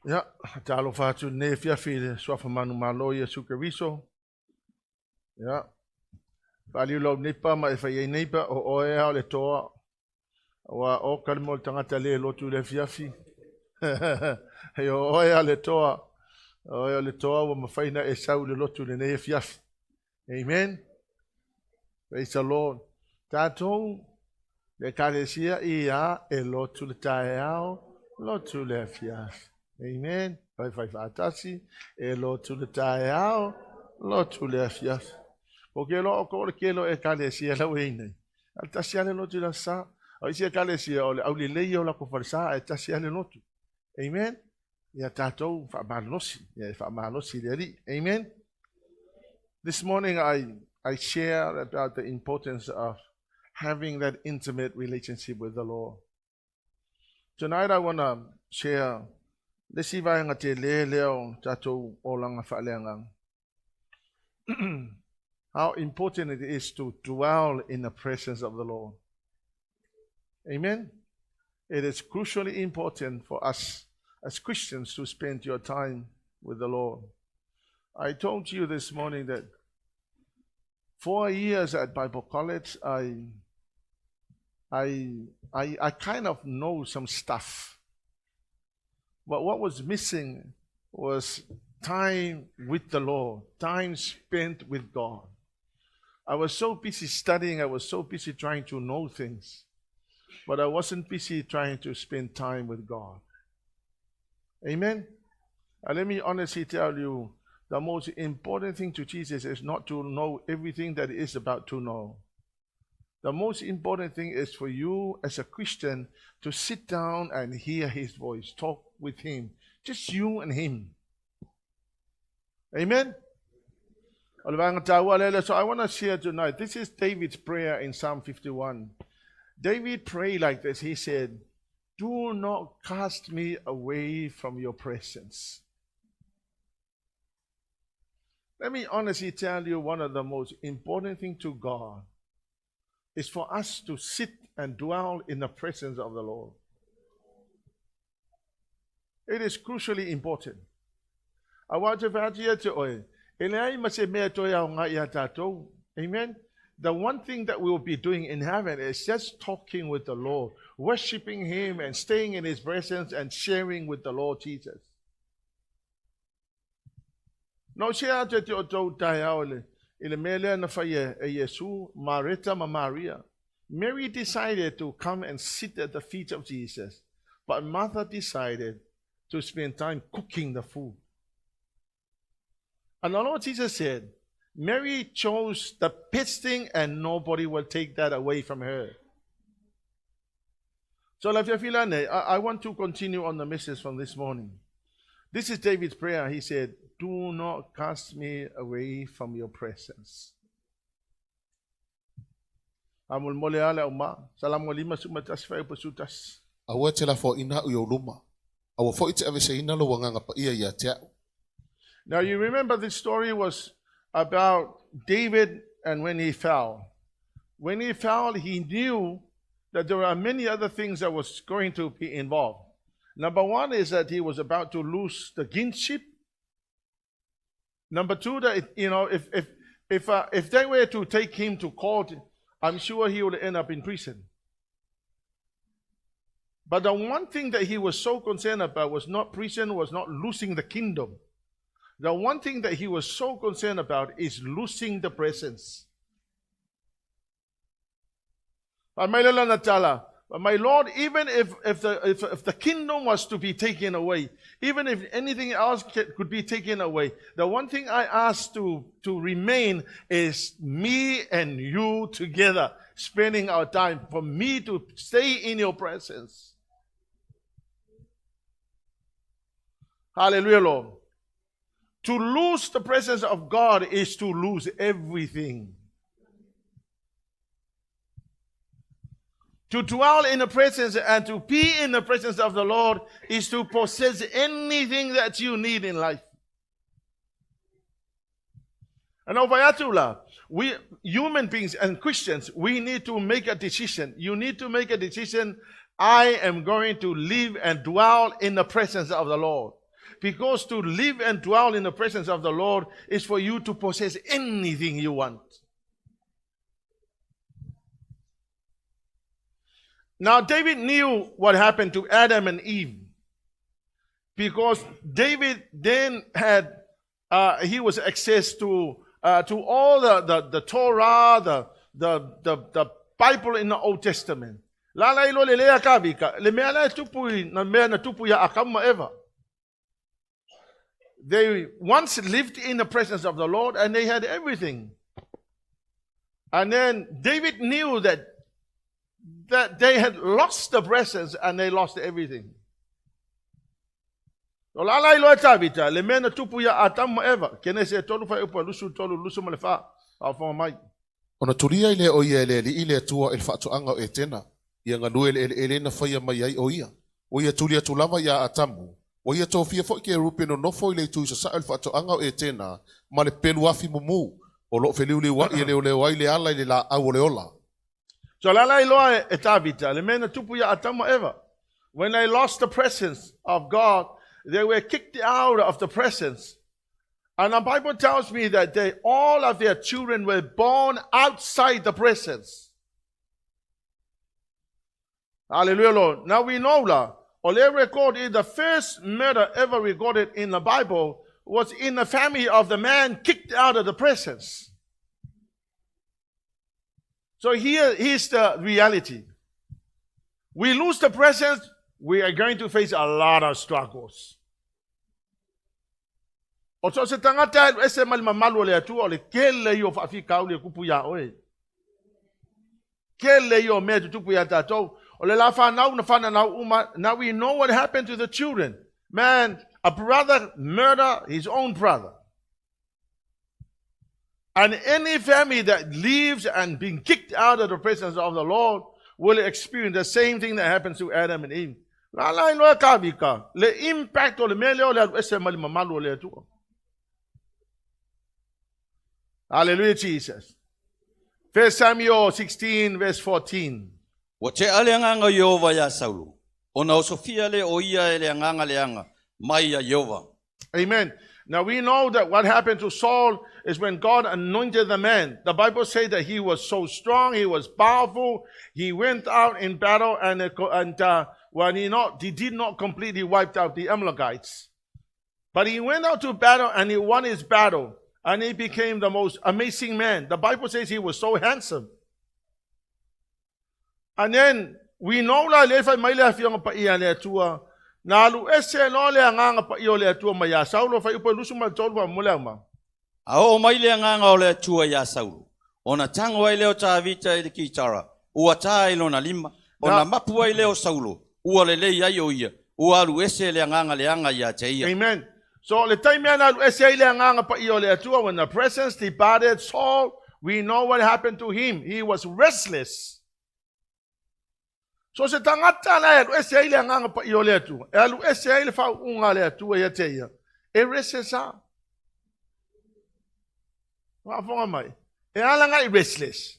Ya, talo fatu ne fiafi swafa manu malo ya sukariso. Ya, bali lo nipa ma fa ye nipa o oe le toa. Wa o kalmo tangata le lotu le fiafi. Yo oe le toa. Oe le toa wa mafaina e sau le lotu le ne fiafi. Amen. Praise the Lord. Tatou le kalesia ia e lotu le taeao lotu le fiafi. Amen. Vai fatasi e lotu le taeao lotu le fiafi. Porque lo ko le kelo e kalesia la wene. Al tasia le lotu la sa. O isi e kalesia o le au le leio la ko farsa e tasia le lotu. Amen. Ya tatou fa malosi, ya fa malosi le ri. Amen. This morning I share about the importance of having that intimate relationship with the Lord. Tonight I want to share le siva nga te le leo tatou o langa whaaleangang. How important it is to dwell in the presence of the Lord. Amen. It is crucially important for us as Christians to spend your time with the Lord. I told you this morning that 4 years at Bible College, I kind of know some stuff. But what was missing was time with the Lord, time spent with God. I was so busy studying, I was so busy trying to know things, but I wasn't busy trying to spend time with God. Amen? Let me honestly tell you, the most important thing to Jesus is not to know everything that is about to know. The most important thing is for you as a Christian to sit down and hear His voice, talk with Him. Just you and Him. Amen? So I want to share tonight, this is David's prayer in Psalm 51. David prayed like this. He said, "Do not cast me away from your presence." Let me honestly tell you, one of the most important things to God is for us to sit and dwell in the presence of the Lord. It is crucially important. I want to Amen. The one thing that we will be doing in heaven is just talking with the Lord, worshiping Him and staying in His presence and sharing with the Lord Jesus. No share te o tau tai aole. Ile mele na faye e Yesu, Marita ma Maria. Mary decided to come and sit at the feet of Jesus, but Martha decided to spend time cooking the food. And the Lord Jesus said, Mary chose the best thing and nobody will take that away from her. So I want to continue on the message from this morning. This is David's prayer. He said, "Do not cast me away from your presence." Amul mole ala uma, SALAMO 5 sumatas fa pasutas. Awa tela fo ina uyo luma. Awa fo ite avese ina lo wanga pa ia ya tia. Now you remember this story was about David and when he fell. When he fell, he knew that there were many other things that was going to be involved. Number one is that he was about to lose the kingship. Number two, that if they were to take him to court, I'm sure he would end up in prison. But the one thing that he was so concerned about was not prison, was not losing the kingdom. The one thing that he was so concerned about is losing the presence. But my Lord, even if the kingdom was to be taken away, even if anything else could be taken away, the one thing I ask to remain is me and you together, spending our time, for me to stay in your presence. Hallelujah, Lord. To lose the presence of God is to lose everything. To dwell in the presence and to be in the presence of the Lord is to possess anything that you need in life. And over we human beings and Christians, we need to make a decision. You need to make a decision. I am going to live and dwell in the presence of the Lord. Because to live and dwell in the presence of the Lord is for you to possess anything you want. Now, David knew what happened to Adam and Eve. Because David then had, he was access to all the Torah, the Bible in the Old Testament. Lalai lo le lea kavika, le mea la tupui na mea na tupu ya akama ever. They once lived in the presence of the Lord and they had everything. And then David knew that they had lost the presence and they lost everything. So lalai lo tavita, le mea na tupu ya atama ever. KENESE tolu fa upa lusu malefa, au fa mai. Ona turia ile o ia ele ile tua el fa'atoanga e tena. Ia nganu ele na whaia mai ai o ia. O ia tulia tulava ia atamu. O ia tōwhia fo ke rupe no nofo ile tu sa el fa'atoanga e tena. Ma le pelu afi mumu. O lo feliu le wa ia leo ai le ala ile la au le ola. So lalai loa e tavita, le mena tupu ya atama ever. When they lost the presence of God, they were kicked out of the presence. And the Bible tells me that all of their children were born outside the presence. Hallelujah, Lord. Now we know that. Ole recorded the first murder ever recorded in the Bible was in the family of the man kicked out of the presence. So here's the reality. We lose the presence, we are going to face a lot of struggles. O so se tangata ese mal mamalo le atu o le kele yo fa fi ka o le kupu ya oe. Kele yo me tupu ya tatou. Now we know what happened to the children. Man, a brother murdered his own brother. And any family that leaves and being kicked out of the presence of the Lord will experience the same thing that happens to Adam and Eve. Le impact o le mele o le ese mali mamalo le tu. Hallelujah, Jesus. 1 Samuel 16 verse 14. O te aleanga Yehova ya Saulu. Ona o Sofia le o ia ele anganga leanga. Mai ya Yehova. Amen. Now we know that what happened to Saul is when God anointed the man. The Bible says that he was so strong, he was powerful. He went out in battle and when he did not completely wipe out the Amalekites. But he went out to battle and he won his battle. And he became the most amazing man. The Bible says he was so handsome. And then we know la lefa mai le afianga pa ia le tua na lu ese no le nganga pa io le tua mai Saulo fa ipo lusu ma tolu ma mulama. A o mai le nganga o le tua ya Saulu. Ona tango ai leo tavita i ki tara. Ua tai lona lima. Ona mapu ai leo Saulo. Ua le ai o ia. Ua lu ese le nganga le anga ya te ia. Amen. So the time na lu ese le nganga pa io le tua when the presence departed Saul, we know what happened to him. He was restless. So se tangata na lu ese ile nganga pa io le tua. E lu ese ile fa unga le tua ia te ia. E restless. Wa fonga mai. E ala nga restless.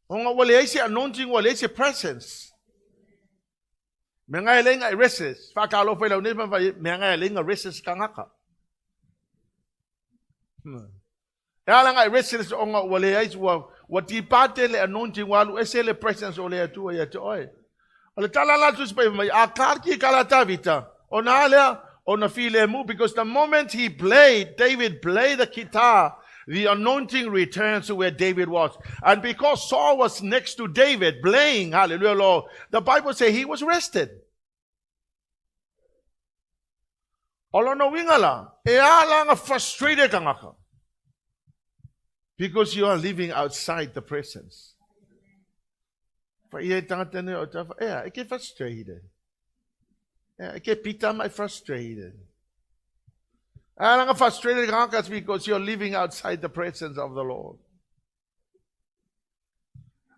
Onga wale ese anointing wale ese presence. Menga ele nga restless. Fa ka lo fa le ne fa menga ele nga restless kangaka. E ala nga restless onga wale ese wa tipate le anointing walu ese le presence ole tua ia te oi. Ole tala la tu spai mai akarki kala tavita. Ona ala ona file mu because the moment David played the guitar, the anointing returns to where David was. And because Saul was next to David playing, hallelujah, Lord, the Bible says he was rested. Olono wingala, e ala nga frustrated kangaka. Because you are living outside the presence. I get frustrated. I get pita my frustrated. I'm frustrated because you're living outside the presence of the Lord.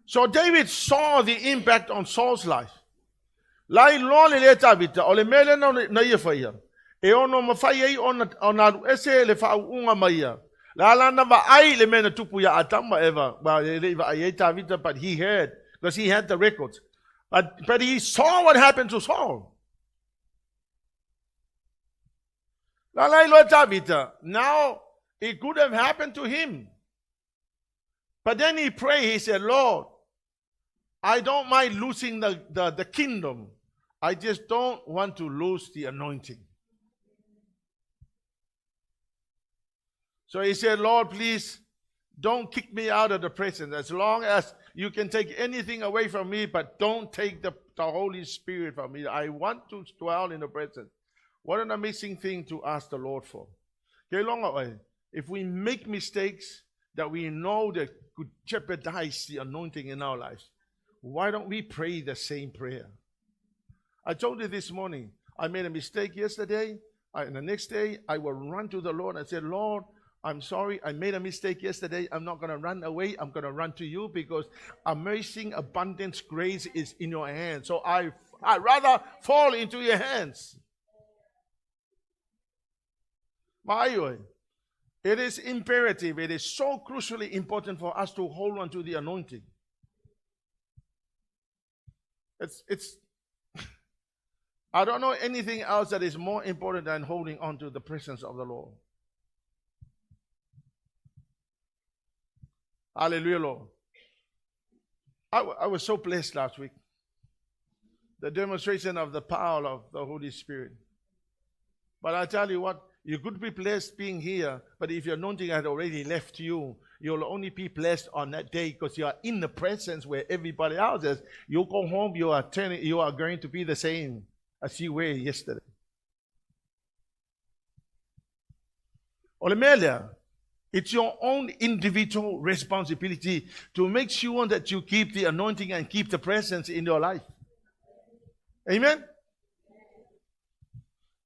So David saw the impact on Saul's life. Lai lo le leta vita o le mele na ia faia. E ono mafai ai ona ese le fa unga maia. La lana va ai le mena tupu ya atama eva. Ba le va ai ta vita, but he heard because he had the records. But he saw what happened to Saul. Lalai lo David. Now, it could have happened to him. But then he prayed, he said, Lord, I don't mind losing the kingdom. I just don't want to lose the anointing. So he said, Lord, please don't kick me out of the presence. As long as you can take anything away from me, but don't take the Holy Spirit from me. I want to dwell in the presence. What an amazing thing to ask the Lord for. If we make mistakes that we know that could jeopardize the anointing in our lives, why don't we pray the same prayer? I told you this morning, I made a mistake yesterday, and the next day I will run to the Lord and say, Lord, I'm sorry, I made a mistake yesterday. I'm not going to run away. I'm going to run to you because amazing abundance grace is in your hands. So I'd rather fall into your hands. It is imperative. It is so crucially important for us to hold on to the anointing. It's I don't know anything else that is more important than holding on to the presence of the Lord. Hallelujah, Lord. I was so blessed last week. The demonstration of the power of the Holy Spirit. But I tell you what, you could be blessed being here, but if your anointing had already left you, you'll only be blessed on that day because you are in the presence where everybody else is. You go home, you are going to be the same as you were yesterday. Olemelia, it's your own individual responsibility to make sure that you keep the anointing and keep the presence in your life. Amen?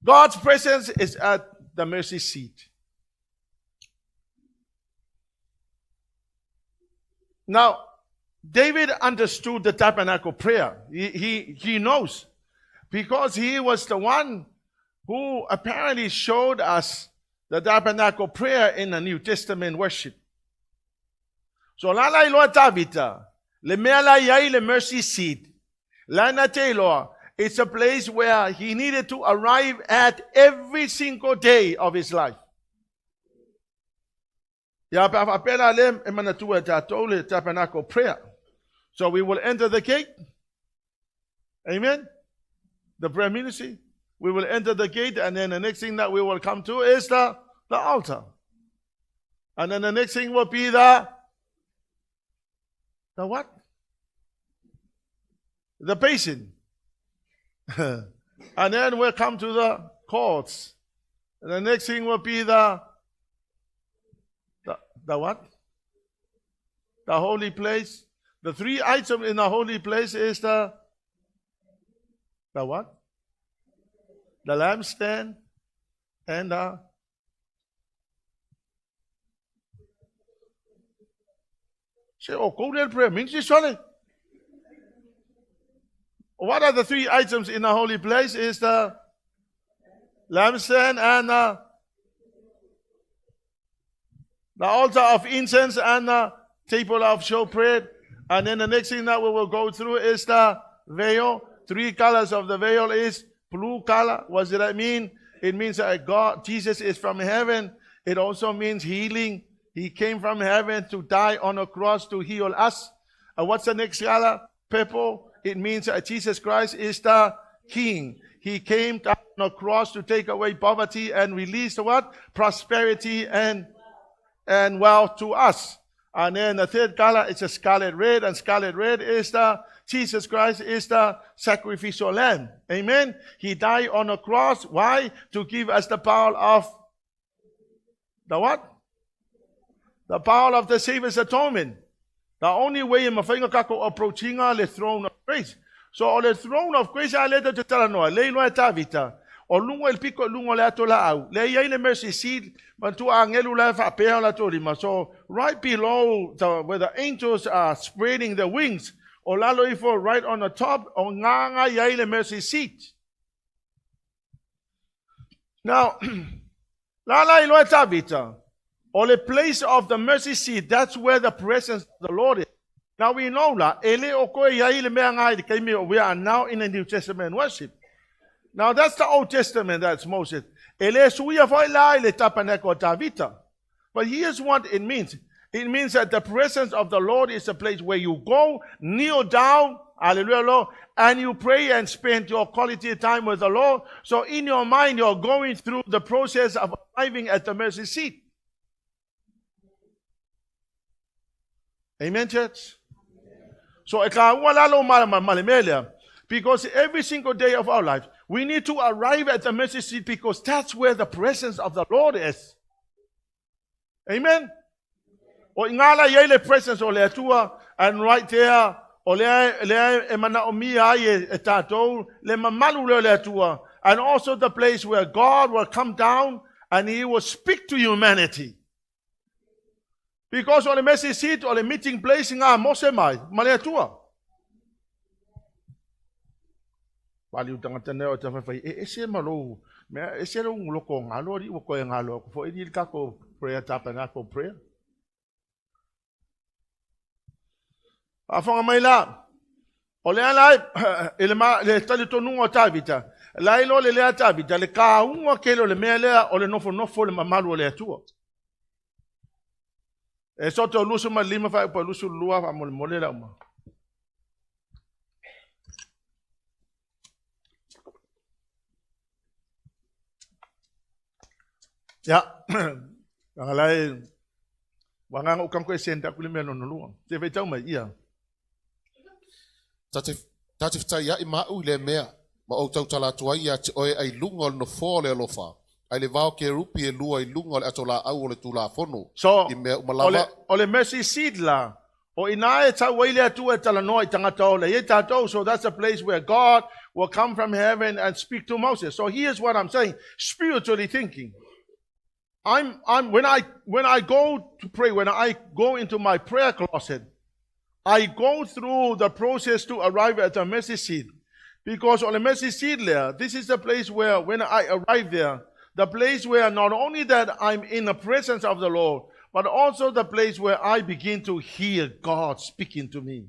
God's presence is at the mercy seat. Now, David understood the tabernacle prayer. He knows because he was the one who apparently showed us the tabernacle prayer in the New Testament worship. So lalai loa Tavita, le mela yai le mercy seat. Lana Taylor, it's a place where he needed to arrive at every single day of his life. Ya papapela lem emanatua tatole tabernacle prayer. So we will enter the gate. Amen. The prayer ministry. We will enter the gate, and then the next thing that we will come to is the altar. And then the next thing will be the what? The basin. And then we'll come to the courts. And the next thing will be the what? The holy place. The three items in the holy place is the what? The lampstand and the prayer means what are the three items in the holy place? Is the lampstand and the altar of incense and the table of showbread. And then the next thing that we will go through is the veil. Three colors of the veil is blue color. What does that mean? It means that Jesus is from heaven. It also means healing. He came from heaven to die on a cross to heal us. What's the next color? Purple. It means that Jesus Christ is the King. He came down on a cross to take away poverty and release what? Prosperity and wealth to us. And then the third color is a scarlet red, and scarlet red is the Jesus Christ is the sacrificial lamb. Amen. He died on a cross. Why? To give us the power of the what? The power of the Savior's atonement. The only way in mafainga kako approaching the throne of grace. So on the throne of grace, I let the talanoa, lay no tavita, or lungo el pico lungo la tola, lay the mercy seat, but to angelu la fa la torima. So right below where the angels are spreading their wings, or lalo ifo right on the top, or nganga yai the mercy seat. Now, lala ilo tavita. Or the place of the mercy seat, that's where the presence of the Lord is. Now we know that we are now in the New Testament worship. Now that's the Old Testament, that's Moses. Ele suia foi lá, ele tapaneko tavita. But here's what it means. It means that the presence of the Lord is a place where you go, kneel down, hallelujah, Lord, and you pray and spend your quality time with the Lord. So in your mind, you're going through the process of arriving at the mercy seat. Amen, church? So, because every single day of our life, we need to arrive at the mercy seat because that's where the presence of the Lord is. Amen? O ingala yele presence o le tua, and right there, o le emana o mi ai etato le mamalu le tua, and also the place where God will come down and He will speak to humanity. Because on the mercy seat or the meeting place nga mose mai male tua. Waliu tangata neo te whawhai, ese malo, mea ese lo nguloko ngalo, ri wako e ngalo, fo edi kako prayer tapa ngako prayer. Afonga mai la, o le alai, le tali tonu o tavita, la ilo le lea tavita, le ka unwa kelo le mea lea, o le nofo le mamalu o le atua. ESOTO lusu ma lima fa pa lusu lua fa mole la uma. Ya, ngalai wanga ukang ko senta kulimelo no lua. Te ve tau mai ia. Tatif tai ya ima u le mea, ma o tau tala tua ia te oe ai lungol no fole alofa. Ai le vao ke rupi e lua i lungol atola au o le tula fono. So, I mea umalama. ole mercy seat la. O inae ta waile atu e tala noi tangata ole. Ye tatou, so that's a place where God will come from heaven and speak to Moses. So here's what I'm saying, spiritually thinking. When I go to pray, when I go into my prayer closet, I go through the process to arrive at the mercy seat. Because on the mercy seat there, this is the place where when I arrive there, the place where not only that I'm in the presence of the Lord, but also the place where I begin to hear God speaking to me.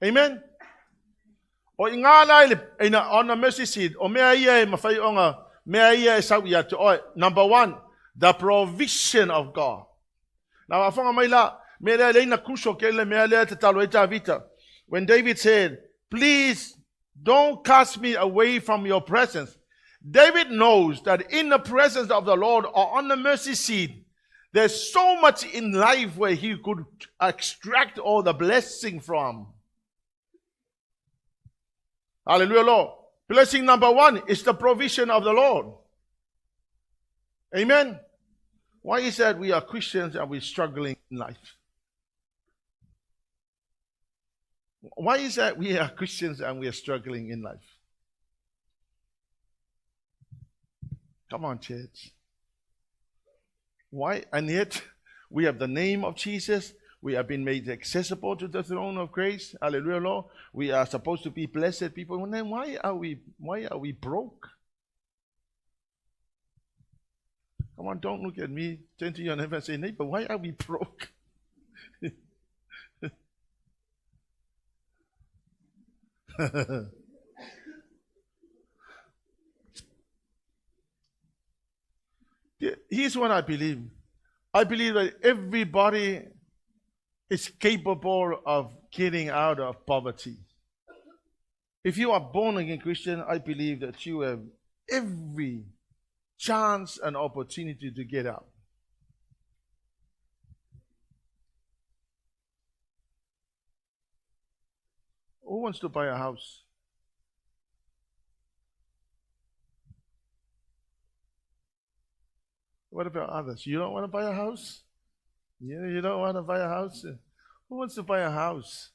Amen? O ingala on the mercy seat, o mea ia mafai onga, mea ia sauia to oi. Number one, the provision of God. Now, afonga mai la, mea leina kuso kele mea lea te talo eta vita. When David said, please don't cast me away from your presence. David knows that in the presence of the Lord or on the mercy seat, there's so much in life where he could extract all the blessing from. Hallelujah, Lord. Blessing number one is the provision of the Lord. Amen. Why is that we are Christians and we're struggling in life? Why is that we are Christians and we are struggling in life? Come on, church. Why? And yet, we have the name of Jesus. We have been made accessible to the throne of grace. Hallelujah, Lord. We are supposed to be blessed people. And then why are we broke? Come on, don't look at me. Turn to your neighbor and say, neighbor, why are we broke? Here's what I believe. I believe that everybody is capable of getting out of poverty. If you are born again Christian, I believe that you have every chance and opportunity to get out. Who wants to buy a house? What about others? You don't want to buy a house? Yeah, you don't want to buy a house? Who wants to buy a house?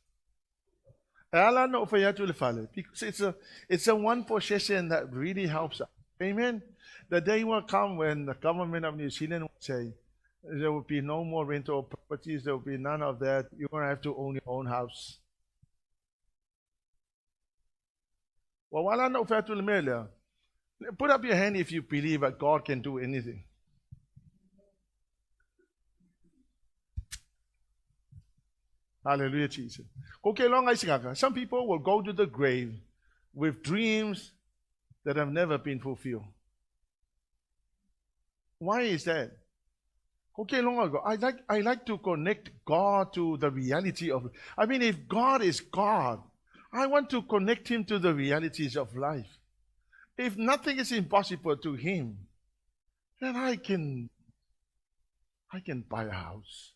Because it's a one possession that really helps us. Amen? The day will come when the government of New Zealand will say, there will be no more rental properties, there will be none of that. You're going to have to own your own house. Well, put up your hand if you believe that God can do anything. Hallelujah, Jesus. Some people will go to the grave with dreams that have never been fulfilled. Why is that? Okay, long ago, I like to connect God to the reality of. I mean, if God is God, I want to connect Him to the realities of life. If nothing is impossible to Him, then I can buy a house.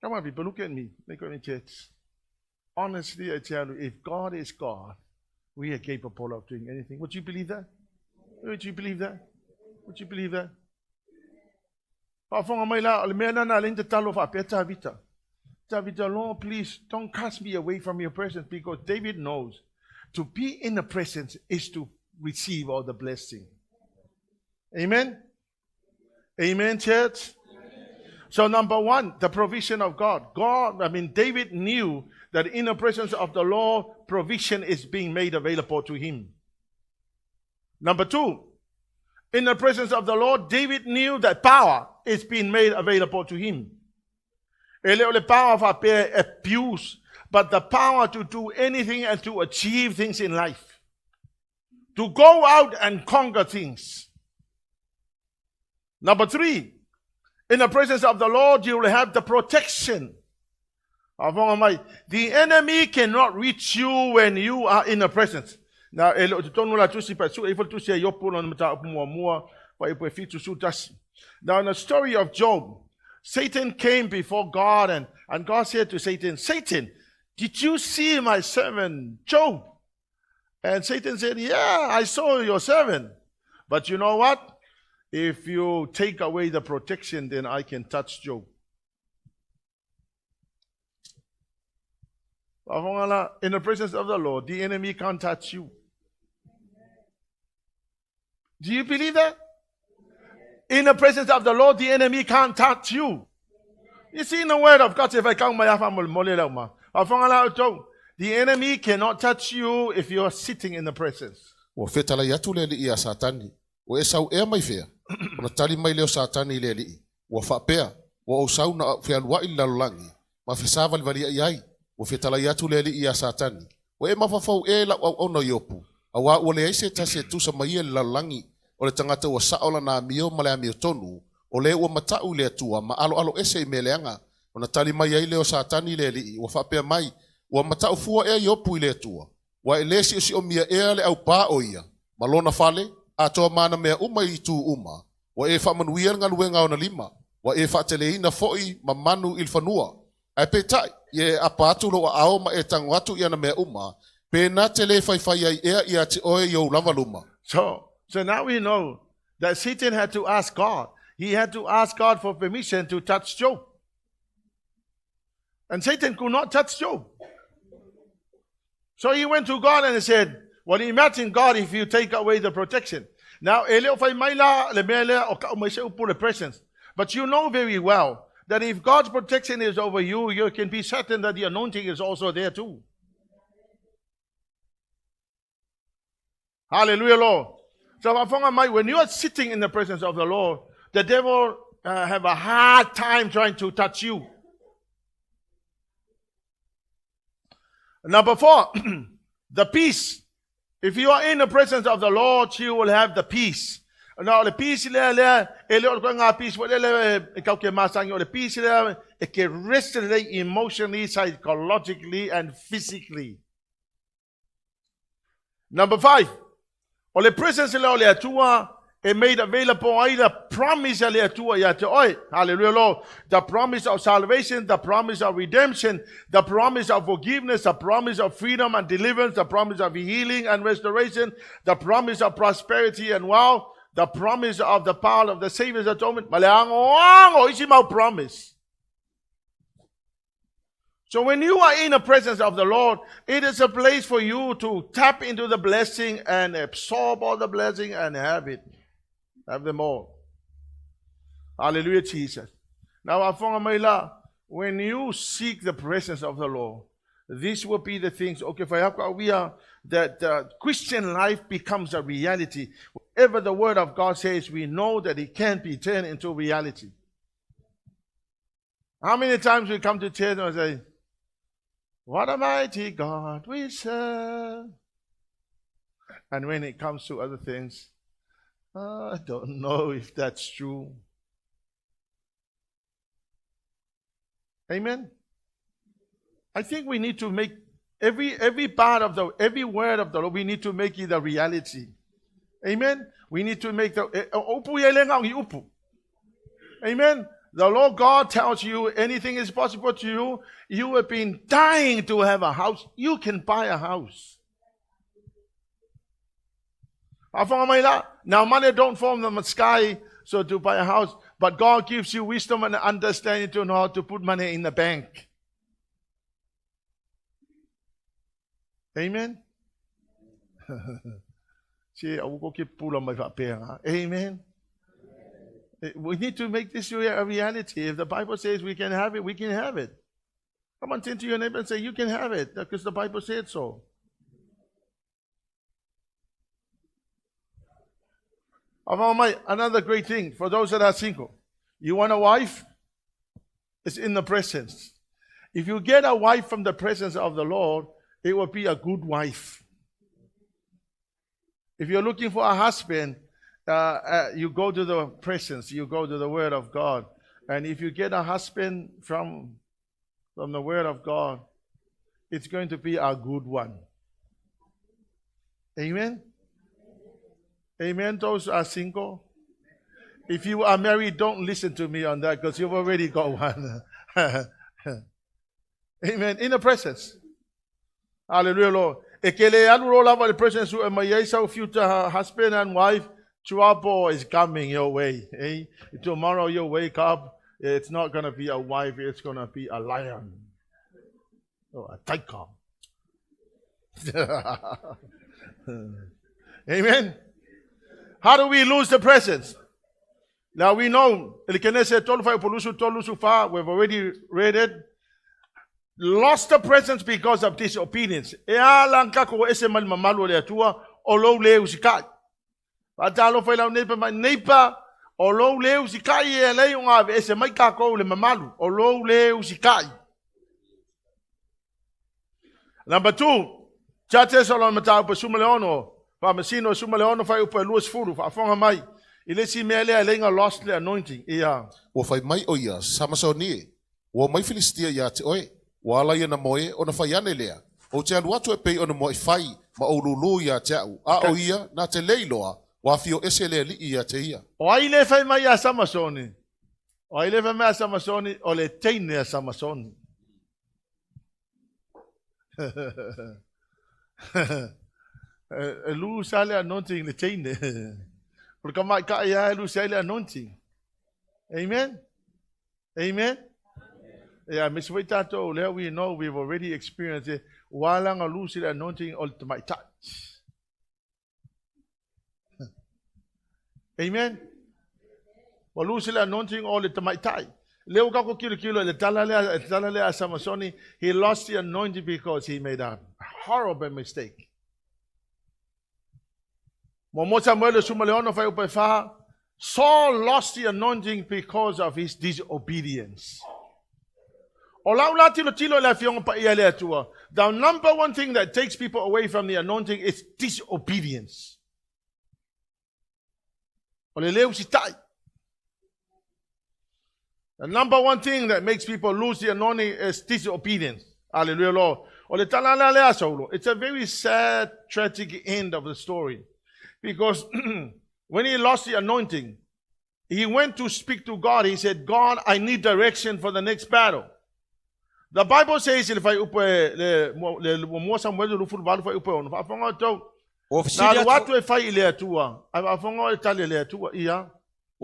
Come on, people, look at me. Look at me, church. Honestly, I tell you, if God is God, we are capable of doing anything. Would you believe that? Would you believe that? Would you believe that? Lord, please don't cast me away from your presence, because David knows to be in the presence is to receive all the blessing. Amen? Amen, church? So number one, the provision of God. David knew that in the presence of the Lord, provision is being made available to him. Number two, in the presence of the Lord, David knew that power is being made available to him. The power of abuse, but the power to do anything and to achieve things in life. To go out and conquer things. Number three, in the presence of the Lord, you will have the protection. The enemy cannot reach you when you are in the presence. Now, in the story of Job, Satan came before God, and God said to Satan, Satan, did you see my servant Job? And Satan said, yeah, I saw your servant. But you know what? If you take away the protection, then I can touch Job. In the presence of the Lord, the enemy can't touch you. Do you believe that? In the presence of the Lord, the enemy can't touch you. You see, in the word of God, the enemy cannot touch you if you are sitting in the presence. O le tangata ua saola na mio ma le amio tonu, o le ua matau le atua, ma alo ese i meleanga, o na tali mai ai leo satani le li, ua whapea mai, ua matau fua ea iopu i le atua, wa e lesi o si o mia ea le au pā o ia, ma lona fale, a toa mana mea uma i tu uma, wa e whamanuia ngā luenga o na lima, wa e whateleina foi ma manu il fanua, ai pe tai, ye apatu lo a ao ma e tangu atu ia na mea uma, pe na tele whaiwhai ai ea ia te oe iau lava luma. So now we know that Satan had to ask God. He had to ask God for permission to touch Job. And Satan could not touch Job. So he went to God and he said, well, imagine God if you take away the protection. Now, the presence. But you know very well that if God's protection is over you, you can be certain that the anointing is also there too. Hallelujah, Lord. So when you are sitting in the presence of the Lord, the devil have a hard time trying to touch you. Number four, the peace. If you are in the presence of the Lord, you will have the peace. Now the peace the peace it can rest emotionally, psychologically, and physically. Number five. O le presence le le atua e made available the promise le atua ya te oi. Hallelujah, Lord. The promise of salvation, the promise of redemption, the promise of forgiveness, the promise of freedom and deliverance, the promise of healing and restoration, the promise of prosperity and wealth, the promise of the power of the Savior's atonement. Maleango isi mau promise. So when you are in the presence of the Lord, it is a place for you to tap into the blessing and absorb all the blessing and have it. Have them all. Hallelujah, Jesus. Now, when you seek the presence of the Lord, these will be the things, okay, that the Christian life becomes a reality. Whatever the Word of God says, we know that it can be turned into reality. How many times we come to church and say, What a mighty God we serve. And when it comes to other things, I don't know if that's true. Amen. I think we need to make every part of every word of the Lord, we need to make it a reality. Amen. We need to make the Amen. The Lord God tells you anything is possible to you. You have been dying to have a house. You can buy a house. Now money don't fall from the sky so to buy a house, but God gives you wisdom and understanding to know how to put money in the bank. Amen. Amen. We need to make this a reality. If the Bible says we can have it, we can have it. Come on, turn to your neighbor and say, you can have it, because the Bible said so. Another great thing for those that are single. You want a wife? It's in the presence. If you get a wife from the presence of the Lord, it will be a good wife. If you're looking for a husband, you go to the presence, you go to the Word of God. And if you get a husband from the Word of God, it's going to be a good one. Amen? Amen, those are single. If you are married, don't listen to me on that, because you've already got one. Amen, in the presence. Hallelujah, Lord. The presence of my future husband and wife. Trouble is coming your way. Eh? Tomorrow you wake up, it's not going to be a wife, it's going to be a lion. Or a tiger. Amen. How do we lose the presence? Now we know, the KENESE we've already read it. Lost the presence because of disobedience. Patalo fai lau neipa mai neipa o lou leu si kai e lei unga ese mai kako le mamalu o lou leu si kai. Number 2, chate solo matau pa sumaleono FAAMASINO sumaleono fai upa luas furu fa fonga mai ile si mele a lenga lost le anointing ia. O fai mai o ia samasoni o mai Filistia ia te oe wala ia na moe o na fai ane lea o te alu atu e pei o na moe fai ma o lulu ia te au a o ia na te leiloa wafio esele li ia te ia. O ai le fai mai a Samasoni. O ai le fai mai a Samasoni o le teine a Samasoni. Lu sale anointing le teine. Porque mai ka ia lu sale anointing. Amen. Amen. Yeah, Miss Waitato, there we know we've already experienced it. Walang a lu sale anointing ultimate touch. Amen. Walu sila anointing all the mai tai. Leo kako kilo le talale a Samasoni, he lost the anointing because he made a horrible mistake. Momo Samuel sumaleono fai upefa. Saul lost the anointing because of his disobedience. The number one thing that takes people away from the anointing is disobedience. The number one thing that makes people lose the anointing is disobedience. Hallelujah, Lord. It's a very sad, tragic end of the story. Because when he lost the anointing, he went to speak to God. He said, God, I need direction for the next battle. The Bible says, if I O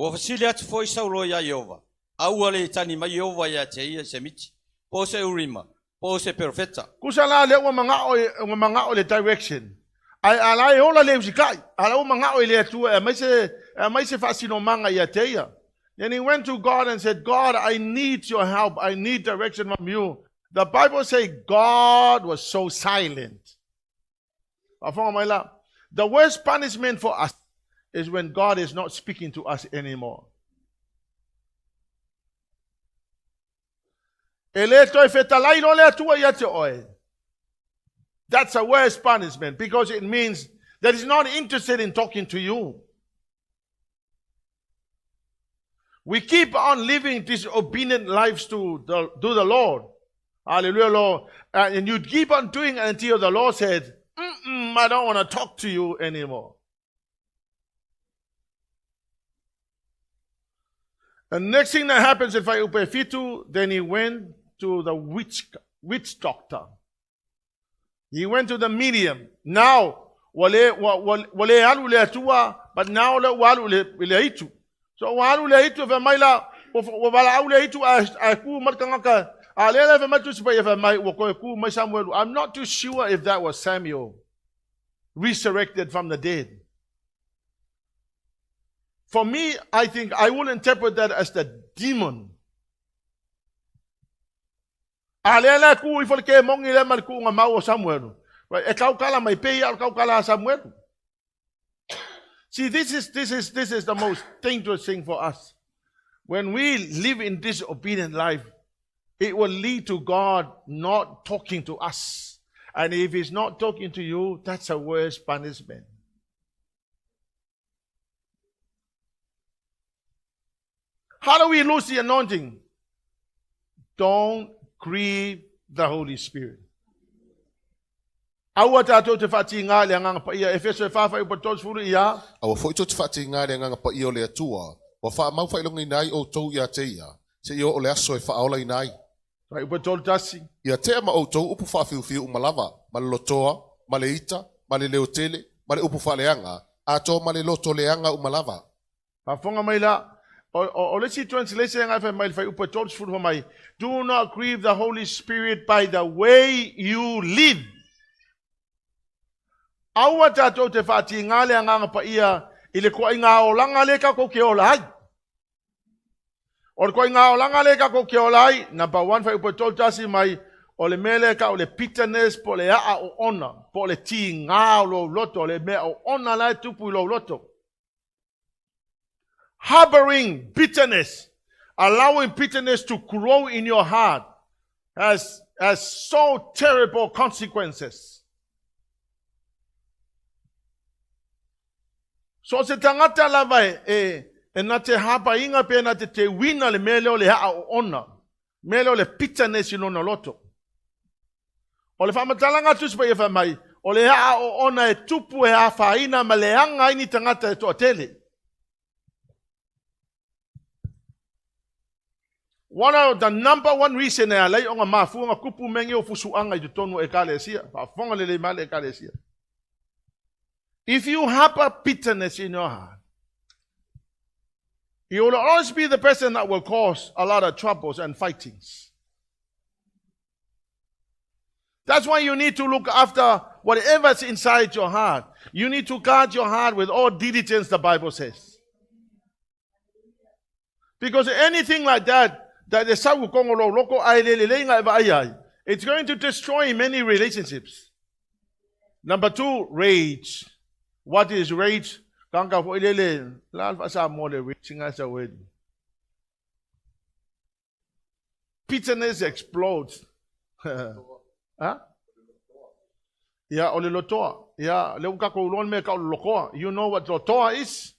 fasili atu foi saulo ya Yehova. Aua le tani mai Yehova ya te ia se miti. Po se urima, po se perfeta. Kusala le o manga o le direction. Ai ala e ola le usikai. Ala o manga o le atua mai se fasino manga ya te ia. Then he went to God and said, God, I need your help. I need direction from you. The Bible says God was so silent. The worst punishment for us is when God is not speaking to us anymore. Ele toi fetalai lo le atua ia te oe. That's a worse punishment because it means that he's not interested in talking to you. We keep on living disobedient lives to the Lord. Hallelujah, Lord. And you keep on doing it until the Lord said, I don't want to talk to you anymore. The next thing that happens if I upefitu, then he went to the witch doctor. He went to the medium. Now, wale alu le atua, but now le walu le itu. So walu le itu fa maila, wala alu le itu aku markangaka. Alele fa matu sipa fa mai wako ku mai Samuel. I'm not too sure if that was Samuel resurrected from the dead. For me, I think I will interpret that as the demon. Alele ku ifolke mongi le mal ku nga mau Samuel. E kau kala mai pe al kau kala Samuel. See, this is the most dangerous thing for us. When we live in disobedient life, it will lead to God not talking to us. And if he's not talking to you, that's a worse punishment. How do we lose the anointing? Don't grieve the Holy Spirit. Awa tato te whati ngā le nganga pa ia, EFESO e whawhai upa tōs furu ia. Awa fo ito te whati ngā le nganga pa ia o le atua, wa wha mau whailongi nai o tau ia te ia, se ia o le aso e whaola i nai. Rai upa tōl tasi. Ia te ama o tau upu whawhiuwhiu umalava, ma le lotoa, ma le ita, ma le leotele, ma le upu whaleanga, a tō ma le loto leanga umalava. Whafonga mai la, o lesi translation ngai whai mai whai upa tōs furu mai, do not grieve the Holy Spirit by the way you live. Aua tātou te whāti ngā lea nganga pa ia, i le kua i ngā o langa leka ko ke o lai. O le kua i ngā o langa leka ko ke o lai, number one, whai upa tōl tasi mai, o le mele ka o le bitterness, po le aa o ona, po le ti ngā o lo loto, le mea o ona lai tupu i lo loto. Harboring bitterness, allowing bitterness to grow in your heart, has so terrible consequences. So se tangata lava e na te hapa inga pe na te wina le mele o le haa o ona. Mele o le bitterness ino na loto. O le whamatalanga tuspa i whamai, o le haa o ona e tupu e a whaina ma le anga ini tangata e toa tele. The number one reason e a lei o ngā mafuanga kupu mengi o fusuanga i tonu e kale sia. Whafonga le male e kale sia. If you harbor bitterness in your heart, you will always be the person that will cause a lot of troubles and fightings. That's why you need to look after whatever's inside your heart. You need to guard your heart with all diligence, the Bible says. Because anything like that it's going to destroy many relationships. Number two, rage. What is rage? Kanga fo ilele lalfa sa mo le singa sa wed. Bitterness explodes. Huh? Ya ole lotoa. Ya le uka ko lon me ka lokoa. You know what lotoa is?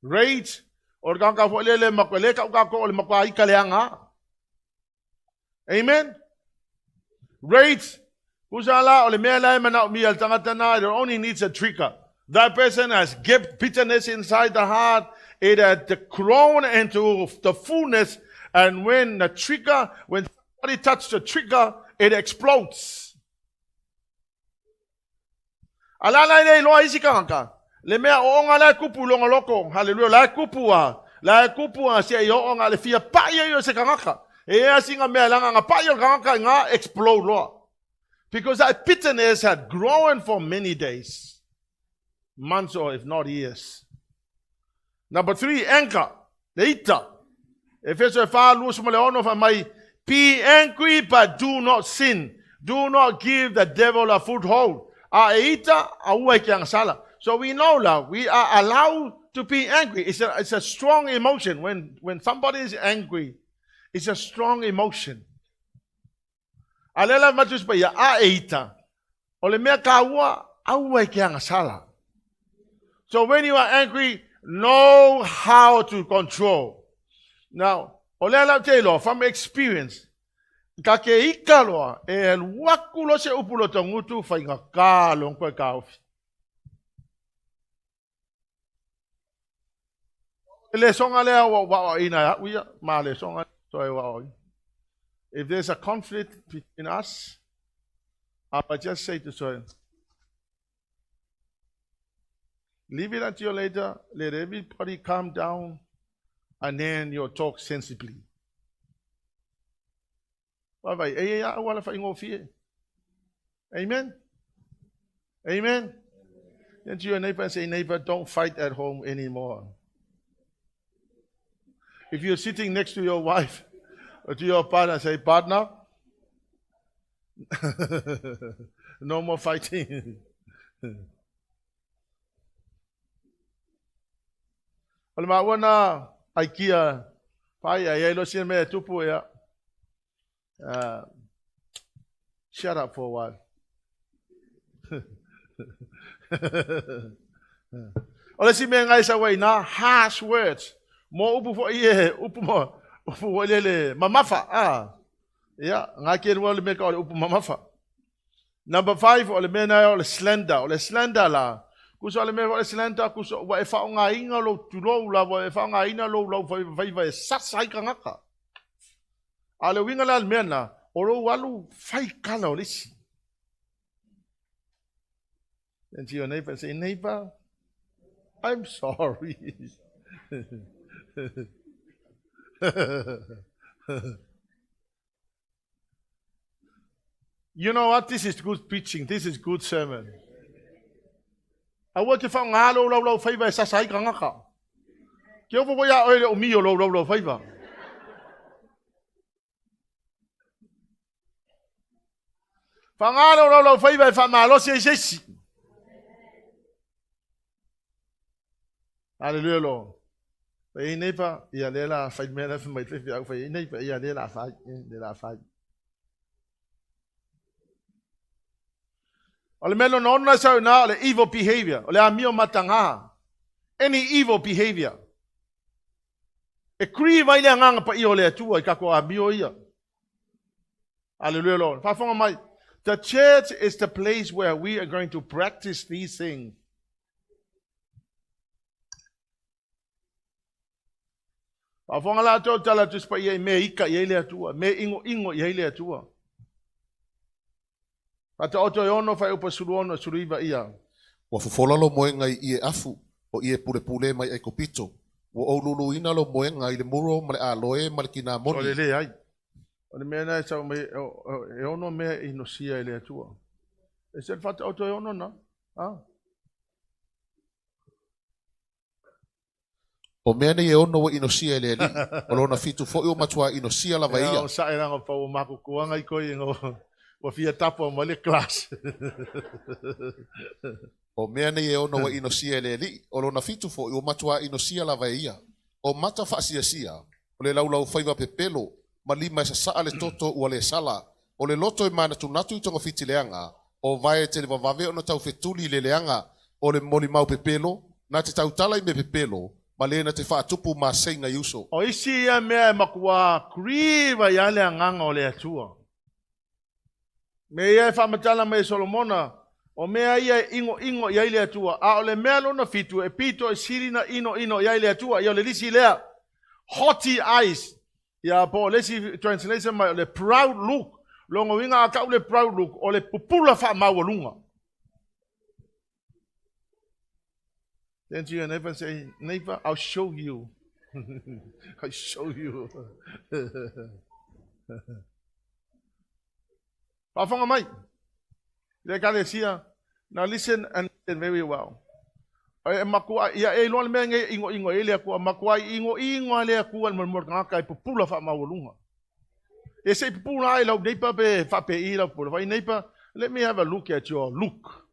Rage. Or kanga fo ilele makwele ka uka ko le makwa ikaleanga. Amen. Rage. Kusala ole me la mana mi al tangatana. It only needs a trigger. That person has kept bitterness inside the heart. It had grown into the fullness. And when somebody touches the trigger, it explodes. Alala ile loa isi kanka. Le mea onga la kupu longa loko. Halleluiah. La kupua sia yo onga le fia pa yo se kanka. E asinga mea langa nga pa yo kanka nga explode loa. Because that bitterness had grown for many days. Months or if not years. Number three, anger. Leita. EFESO 5:1 be angry but do not sin. Do not give the devil a foothold. So we know now, we are allowed to be angry. It's a strong emotion. When somebody is angry, it's a strong emotion. Alela matus pa ia a eita. Ole mea kaua au e kia ngasala. So when you are angry, know how to control. Now, olela telo from experience. Ka ke ika loa e wakulo se upulo tangutu fai ngaka longko kaufi. Le songa lea wa ina uia ma le songa toi wa. If there's a conflict between us, I would just say to someone, leave it until later, let everybody calm down, and then you'll talk sensibly. Amen? Amen? Then to your neighbor and say, neighbor, don't fight at home anymore. If you're sitting next to your wife or to your partner, say, partner, no more fighting. Ole mawana aikia pai ai lo sien me tupu ya. Shut up for a while. Ole si me ngai sa wei na harsh words. Mo upu fo ie upu mo upu wolele mamafa ya ngaki ni wole meka ole upu mamafa. Number 5 ole mena ole slender la. Kuso ole me ole slender kuso wa e fa nga inga lo tulo la wa e fa nga ina lo vai sasai kangaka. Ale winga la mena oro walu fai kala ole si. And to your neighbor say, neighbor, I'm sorry. You know what? This is good preaching. This is good sermon. I want to find a low favor. Sasai kangaka. Kyo po ya oile umio low favor. Fangalo low favor. Famalo se. Halleluiah, Lord. Fai neighbor, ia lela fai mena fai mai tlefi au fai neighbor, ia lela fai. Ole melo nona sa na ole evil behavior, ole amio matanga. Any evil behavior. E kri vai le nganga pa i ole tua ka ko amio ia. Hallelujah, Lord. Fa fonga mai. The church is the place where we are going to practice these things. Afonga la to tala tu spa ye me ika ye le atua me ingo ye le atua. Ata oto yono fa upa suluono suluiva ia. Wa fofolalo moenga i afu o i pule mai e kopito. Wa olulu ina lo moenga i le muro male aloe male kina moni. Ole le ai. Ole mena sa me yono me inosia le atua. E se fata oto yono na. O mea nei e ono wa inosia ele ali. O lona fitu fo i o matua inosia la vaia. O sa e ranga pa o mako kuanga i koi ingo. Wa fia tapo mo le class. O mea nei e ono wa inosia ele ali. O lona fitu fo i o matua inosia la vaia. O mata faasia. O le laulau faiva pepelo. Ma lima esa saa le toto ua le sala. O le loto e mana tunatu i tonga fiti leanga. O vae te le vavave ono tau fetuli le leanga. O le moli mau pepelo. Na te tau tala i me pepelo. Malena te whaatupu ma seinga yuso. O isi ia mea makua kriva ia le anganga o le atua. Me ia e whamatala me Solomona. O mea ia ingo ia le atua. A o le mea lona fitu e pito e sirina ino ia le atua. Ia o le lisi lea. Haughty eyes. Ia po lesi translation mai o le proud look. Longo winga a kau le proud look. O le pupula wha mawalunga. Then to your neighbor say, neighbor, I'll show you. I'll show you. Pafonga mai. Le kalesia. Now listen and listen very well. E makua ia e lon me nge ingo ele ku makua ingo le ku al mor ngaka e pupula fa mawulunga. E se pupula ai lau neighbor be fa pe i lau por vai neighbor, let me have a look at your look.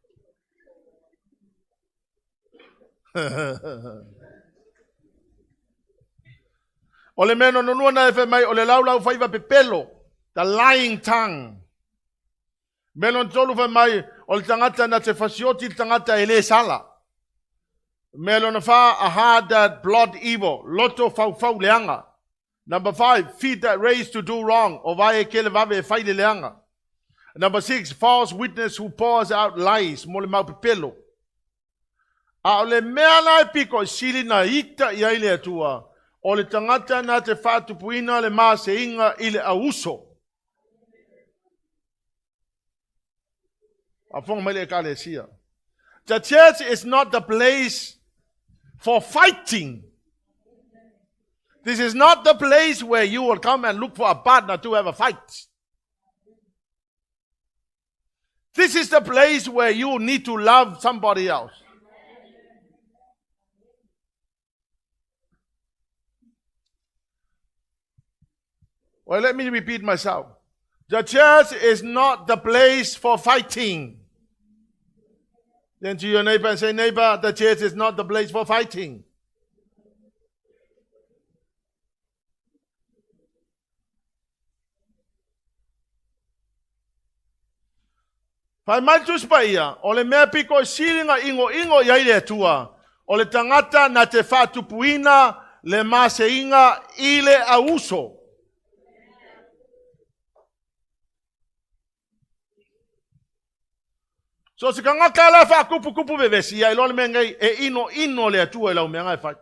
Ole meno no na fe mai ole lau faiva pepelo, the lying tongue. Melon tolu fa mai o le tangata na te fasioti tangata ele sala. Melon fa a heart that blood evil, loto fau leanga. Number 5, feet that raise to do wrong, o vai kele vave fai le leanga. Number 6, false witness who pours out lies, mo le mau pepelo. A o le mea lai piko sili na ita ia ile atua, o le tangata na te whatupuina le maa se inga ile auso. A fonga mai le kale sia. The church is not the place for fighting. This is not the place where you will come and look for a partner to have a fight. This is the place where you need to love somebody else. Well, let me repeat myself. The church is not the place for fighting. Then to your neighbor and say, neighbor, the church is not the place for fighting. Pai mai tus paia, o le mea piko silinga ingo ia ile atua, o le tangata na te whatupuina le maseinga ile auso. So se kanga kala fa kupu bevesi ya ilo le mengai e ino le atua ila umenga e fai.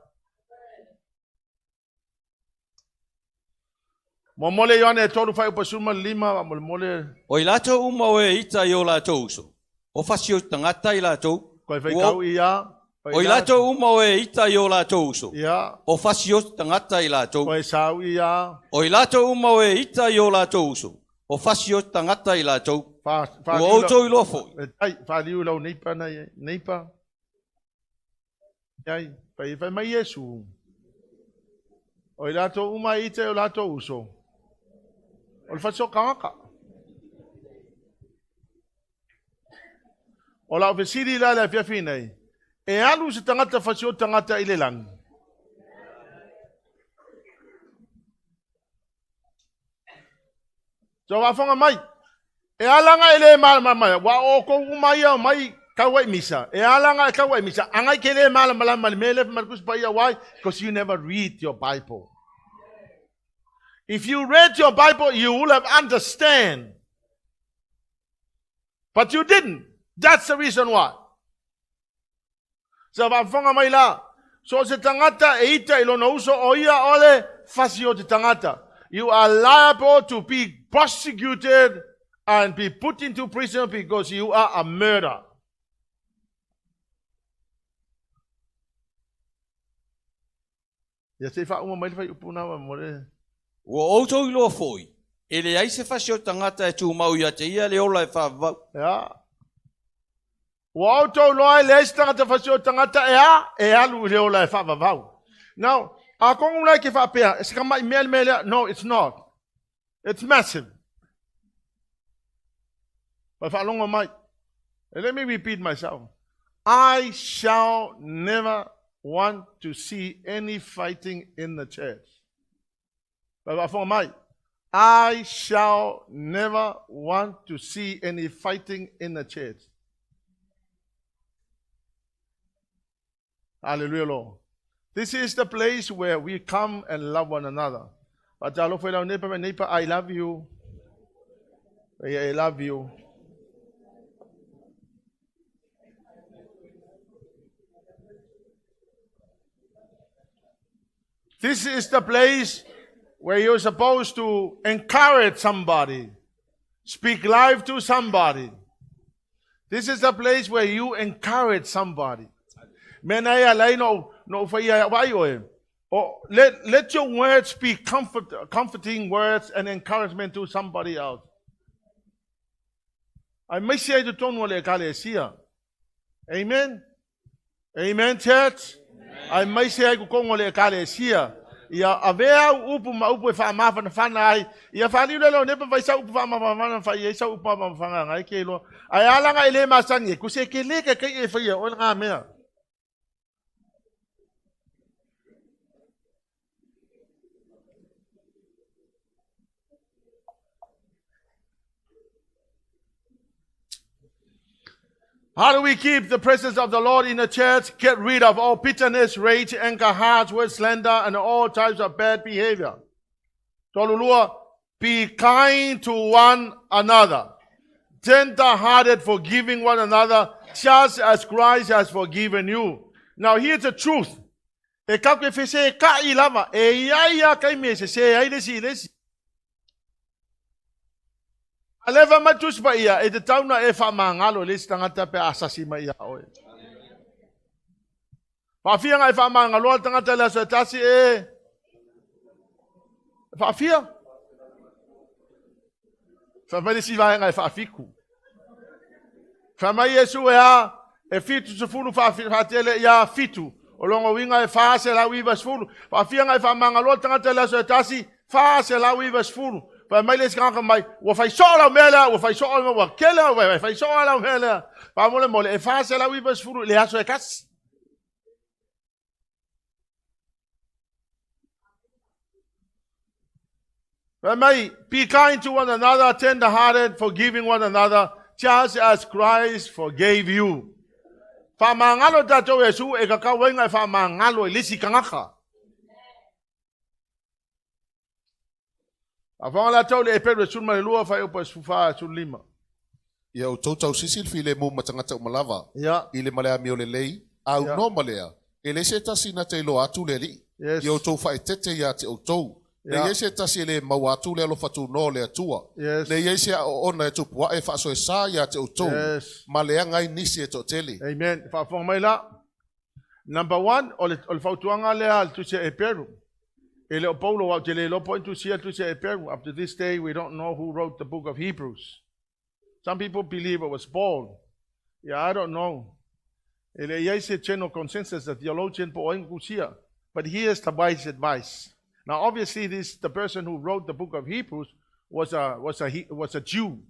Momole yone tolu fai upasuma lima mole. O i lato uma o e ita i o lato uso. O fasio tangata i lato. Koi fai kau ia. O i lato uma o e ita i o lato uso. Ia. O fasio tangata i lato. Koi sau ia. O i lato uma o e ita i o lato uso. O fasio tangata i lato. O auto i lofo. Ai, faliu lau neipa. Ai, fai mai Yesu. O i lato uma ita i o lato uso. O le fasio kangaka. O la ofesiri la le fiafi nei. E alu se tangata fasio tangata i le langi. So wafonga mai. E alanga ele mai. Wa o ko umaya mai kawai misa. E alanga kawai misa. Angai kele mala mele markus pa ia why? Because you never read your Bible. If you read your Bible, you will have understand. But you didn't. That's the reason why. So wafonga mai la. So se tangata e ita ilona uso o ia ole fasio te tangata. You are liable to be prosecuted and be put into prison because you are a murderer. Ya se fa uma mai fa upuna more. O auto i lo foi. Ele ai se fasio tangata e tu mau ia te ia le ola e fa va. Ya. O auto loai le tangata fasio tangata e alu le ola e fa va. Now, a kong like if appear, it's come mail. No, it's not. It's massive. But for long mic, let me repeat myself. I shall never want to see any fighting in the church. But for mic, I shall never want to see any fighting in the church. Hallelujah, Lord. This is the place where we come and love one another. But I love you. I love you. This is the place where you're supposed to encourage somebody, speak life to somebody. This is the place where you encourage somebody. Let your words be comforting words and encouragement to somebody else. I may say to Tono le Kalesia. Amen. Amen, church. I may say to Kongo le Kalesia. Ia avea upu e whaamafa na whanai. Ia whani lelo nepa vai sa upu whaamafa whai e sa upu whaamafa ngai ke lo. Ai alanga ele masangi. Kuse ke leke kei e whaia o ngā mea. How do we keep the presence of the Lord in the church? Get rid of all bitterness, rage, anger, harsh words, slander, and all types of bad behavior. Tolulua, be kind to one another, tender-hearted, forgiving one another, just as Christ has forgiven you. Now here's the truth. E kako e whese ka I lava, e iaia kai me se ai lesi. A lewa matus pa ia, e te tauna e whamangalo lesi tangata pe asasi ma ia oe. Whawhianga e whamangalo al tangata lea so tasi e... Whawhia? Whamai si vaenga e whawhiku. Whamai Yesu e a, e fitu se fulu whatele ia fitu. O longo winga e whaase lau iwa sfulu. Whawhianga e whamangalo al tangata lea so tasi, whaase lau iwa sfulu. Whamai lesi kanga mai, wa whai soa mele, wa whai soa wa kele, wa whai soa lau mele. Whamole mole, e whaase lau iwa sfulu, le aso e kasi. Be kind to one another, tender-hearted, forgiving one another, just as Christ forgave you. Whamangalo tato Yesu e kakawenga e whamangalo e lisi kangaka. Awhangala tau le EPERU sunma le lua whai upa sufa sun lima. Ia o tautau sisil file mu matangata umalava. Ia. Ile malea mio le lei. Au no malea. E le se tasi na te ilo atu le li. Yes. Ia o tau whai tete ia te o tau. Le yese tasi le mau atu le alo fatu no le atua. Yes. Le yese o ona e tupua e whaaso e sa ia te o tau. Yes. Malea ngai nisi e to tele. Amen. Whawhong mai la. Number one, o le whautuanga lea al tu se EPERU. Ele o Paulo wa te le lopo intu sia tu se EPERU. Up to this day, we don't know who wrote the book of Hebrews. Some people believe it was Paul. Yeah, I don't know. Ele yese general consensus that theologian po oingu sia. But here's the wise advice. Now, obviously, the person who wrote the book of Hebrews was a Jew,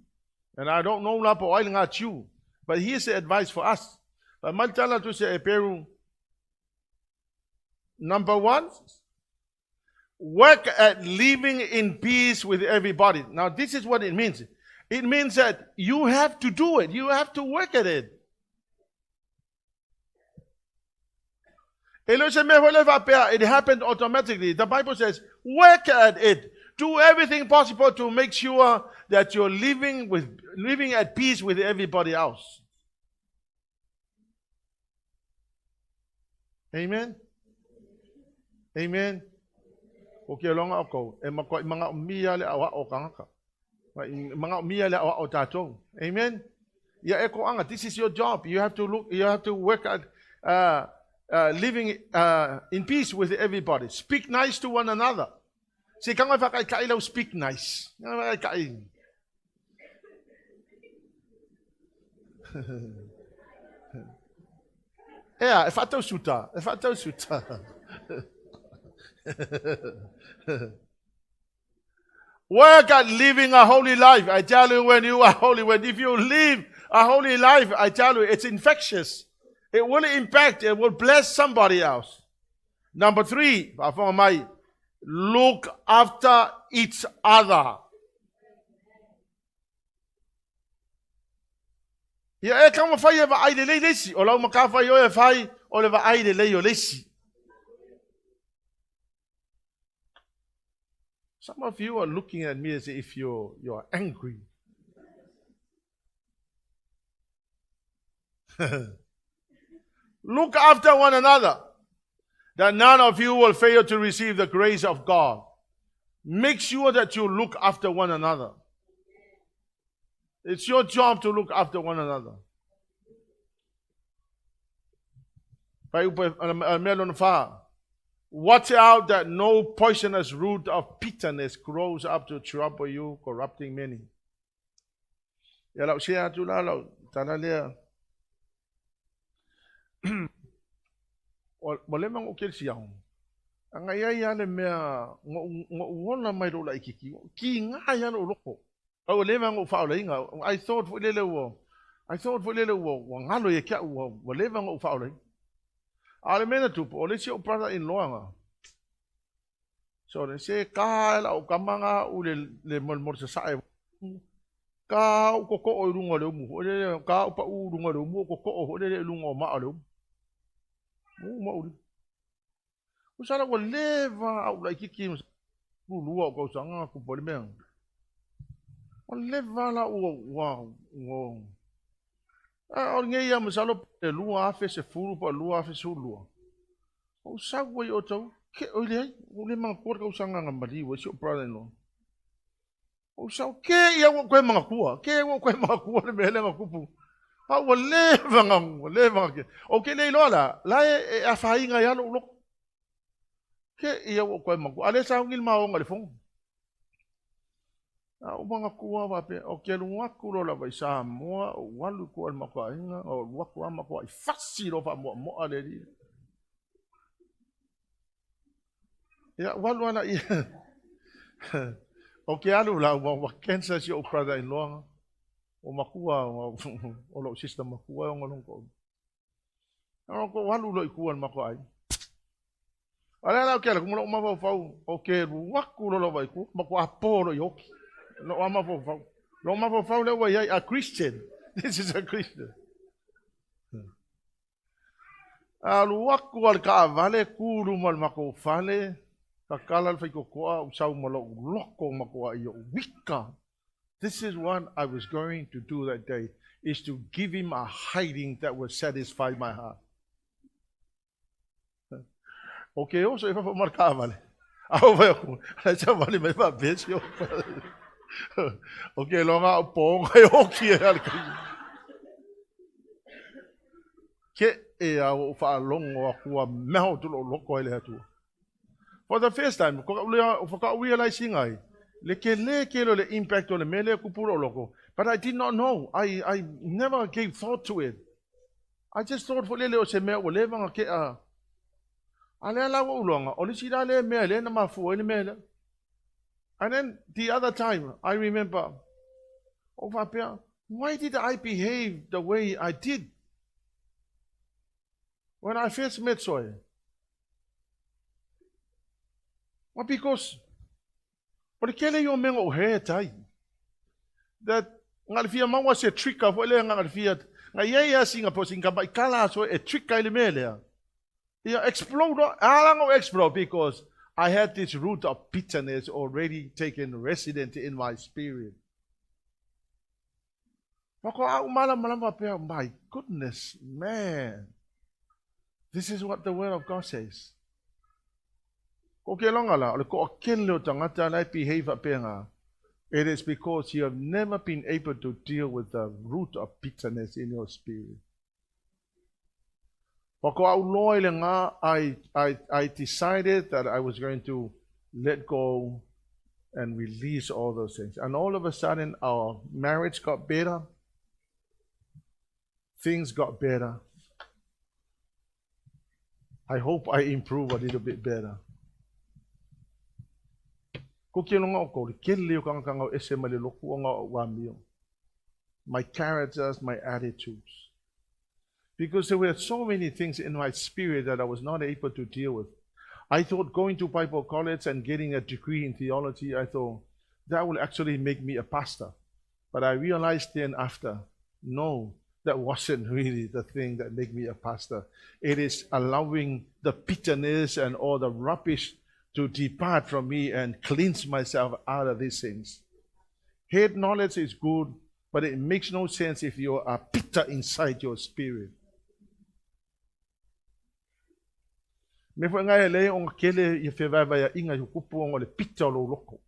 and I don't know na po oiling a Jew. But here's the advice for us. Maltala tu se EPERU. Number one, work at living in peace with everybody. Now, this is what it means. It means that you have to do it. You have to work at it. It happened automatically. The Bible says, work at it. Do everything possible to make sure that you're living at peace with everybody else. Amen? Amen? Okay, longa ako. E mga umiya le awa o kangaka. Mga umiya le awa o tato. Amen? Ya eko anga. This is your job. You have to work at living in peace with everybody. Speak nice to one another. Si kanga whakailau speak nice. Yeah, if I tell suta. Work at living a holy life. I tell you, when you are holy, if you live a holy life, I tell you, it's infectious. It will impact, it will bless somebody else. Number three, look after each other. Ya e kama fai e va aide lei lesi, o lau makafa yo e fai, o le va aide lei o lesi. Some of you are looking at me as if you're angry. Look after one another, that none of you will fail to receive the grace of God. Make sure that you look after one another. It's your job to look after one another. Watch out that no poisonous root of bitterness grows up to trouble you, corrupting many. Wale mang ukil siyang. Ang ayayane mea ngona may rola ikiki. Ki nga yan uloko. Wale mang ufaula inga. I thought fulele wo ngalo ye kya wo wale mang ufaula. Ale mena tupo ole si uprata in loanga. So le se kala o kamanga ule le mol sa sae. Ka o ko o runga le mu. O ka o pa u runga le mu ko o le lunga o ma le mu. Mu ma uri. O sala ko leva au la kiki mu lua ko sanga ku pole me. O leva la o o nge ia masalo e lua afe se furu pa lua afe se lua. O sa ko o tau ke o le mang ko ko sanga ngamali wo si o brother in law. O sa ke ia wo ko mga kua, ke wo ko mga kua le mele nga kupu. Ha wo leva ke. O ke le lola, la e a fainga ya lo. Ke ia wo ko mga kua. Ale sa ngil ma o ngale fong. O mga kua wa pe o ke lu aku lo la vai sa mo o walu ko al maka inga o waku ama ko i fasi lo fa mo ale di. Ya walu ana i. O ke alu la wa kensa si o brother in law o makua o lo system makua o ngolong ko. Ano ko walu lo ikuan mako ai. Ala la ke la kumo ma fa o ke waku lo vai ku mako aporo yoki. No ama fa. Lo ma fa le wa a Christian. This is a Christian. Alu waku al ka vale kuru mal mako fale. Kakala fai ko koa usau malo loko makoa iyo wika. This is what I was going to do that day, is to give him a hiding that would satisfy my heart. Okay, also if I put marka vale. Ako ba ako? Sa vale may pa besyo. Okay, longa pong kayo kia. Ke e au fa longo ako meho tulo loko ile hatu. For the first time, I realizing le impact on the mele kupuro loko. But I did not know. I never gave thought to it. I just thought for lele o se me o leva ke a. Ale la wo longa. O le sira le mele na mafu ni mele. And then the other time, I remember, why did I behave the way I did when I first met Soy? Well, because porque yo mengo he tai that ngalfia ma was a trick of ole ngalfia ngaya singa posinga ba kala so a trick ile mele ya explode alango explode because I had this root of bitterness already taken resident in my spirit. My goodness, man. This is what the word of God says. It is because you have never been able to deal with the root of bitterness in your spirit. I decided that I was going to let go and release all those things. And all of a sudden, our marriage got better. Things got better. I hope I improve a little bit better. My characters, my attitudes. Because there were so many things in my spirit that I was not able to deal with. I thought going to Bible college and getting a degree in theology, I thought that will actually make me a pastor. But I realized then after, no, that wasn't really the thing that made me a pastor. It is allowing the bitterness and all the rubbish to depart from me and cleanse myself out of these things. Head knowledge is good, but it makes no sense if you are bitter inside your spirit. Me fo ngai le on kele ye fe vai vai inga yu kupu on le pita lo loko.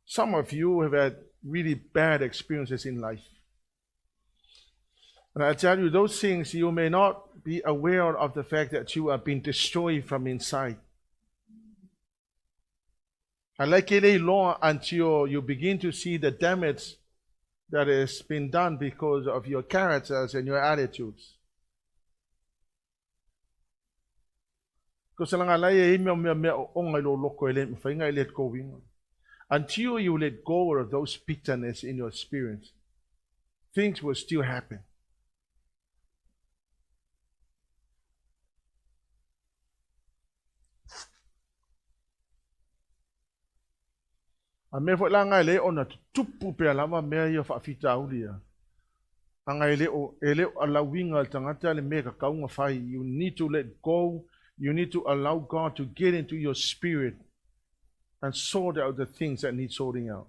Some of you have had really bad experiences in life. And I tell you, those things you may not be aware of the fact that you are being destroyed from inside. And like it long until you begin to see the damage that has been done because of your characters and your attitudes. Until you let go of those bitterness in your spirit, things will still happen. A me fo langa ele ona tupu pe lava me ia fa fita ulia. Anga ele o allowing al tangata le me ka kaunga fai. You need to let go. You need to allow God to get into your spirit and sort out the things that need sorting out.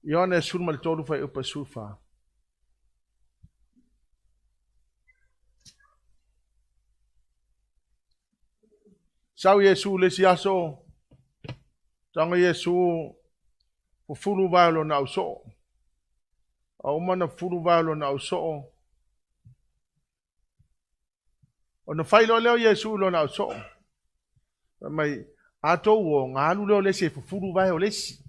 Ione surma le tolu fai upa sufa. Sau Yesu le siaso. Tanga Yesu fulu valo na uso. A umana fulu valo na uso. Ona failo leo Yesu lo na uso. Mai ato wo ngalu leo le se fulu valo le si.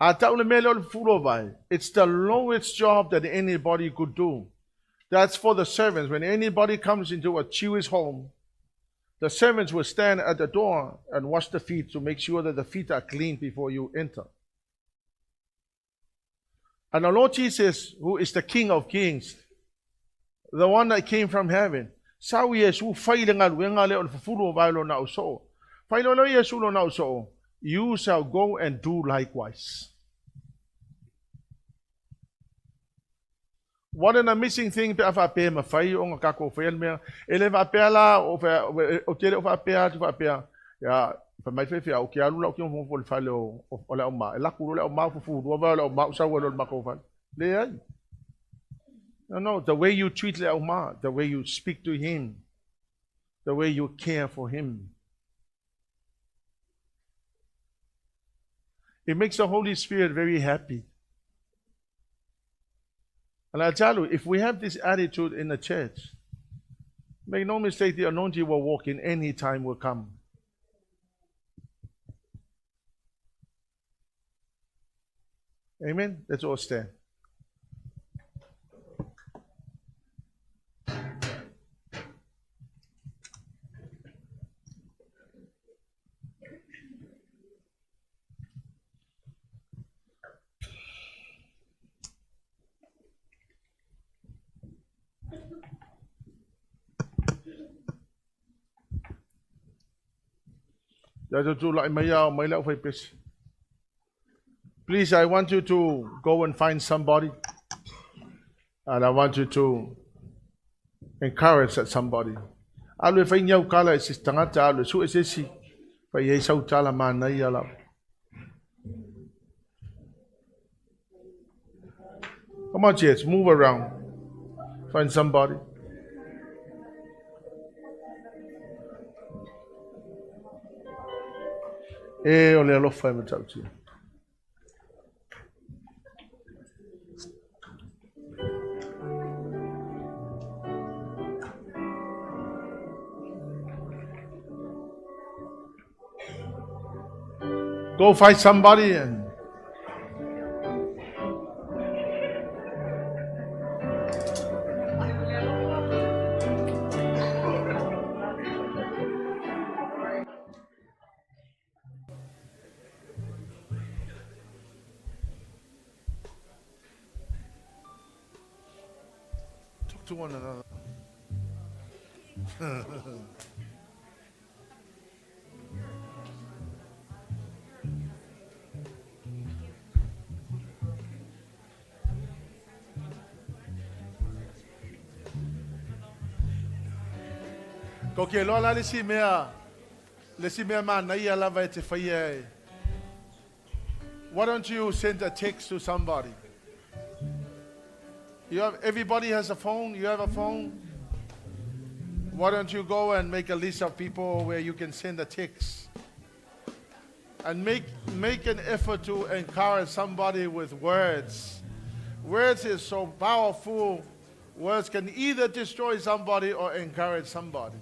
Ata ule mele fulu valo. It's the lowest job that anybody could do. That's for the servants. When anybody comes into a Jewish home, the servants will stand at the door and wash the feet to make sure that the feet are clean before you enter. And the Lord Jesus, who is the King of Kings, the one that came from heaven, sao Yesu failengal wengale on fufulo bailo na uso. Failo lo Yesu lo na uso. You shall go and do likewise. What an amazing thing pe afa pe ma fai o nga kako fel me ele va pe la o tele o va pe tu va pe ya fa mai fe o ke alu la o ke mo fo fa le o la o ma la ku le o ma fu do va le o ma sa wo le ma ko fa le ai. No, the way you treat le o ma, the way you speak to him, the way you care for him, it makes the Holy Spirit very happy. And I tell you, if we have this attitude in the church, make no mistake, the anointing will walk in any time will come. Amen? Let's all stand. Please, I want you to go and find somebody, and I want you to encourage that somebody. Alu fai nyau kala isi tangata alu su isi fai yei sau tala mana yala. Come on, kids, move around. Find somebody. Ole alo fai matau tia. Go find somebody and talk to one another. Koke lola lesi mea mana ia lava e te whaia e. Why don't you send a text to somebody? Everybody has a phone. You have a phone. Why don't you go and make a list of people where you can send a text and make an effort to encourage somebody with words. Words is so powerful. Words can either destroy somebody or encourage somebody.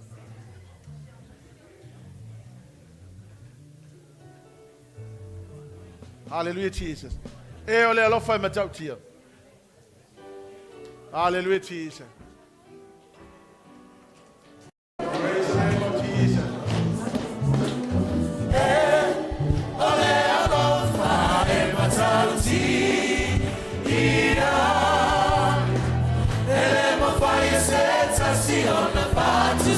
Hallelujah, Jesus. Ole alofa e matau tia. Hallelujah, Jesus. Praise the name of Jesus. Ole alofa e matau tia. Ele mo fai sensazione, faccio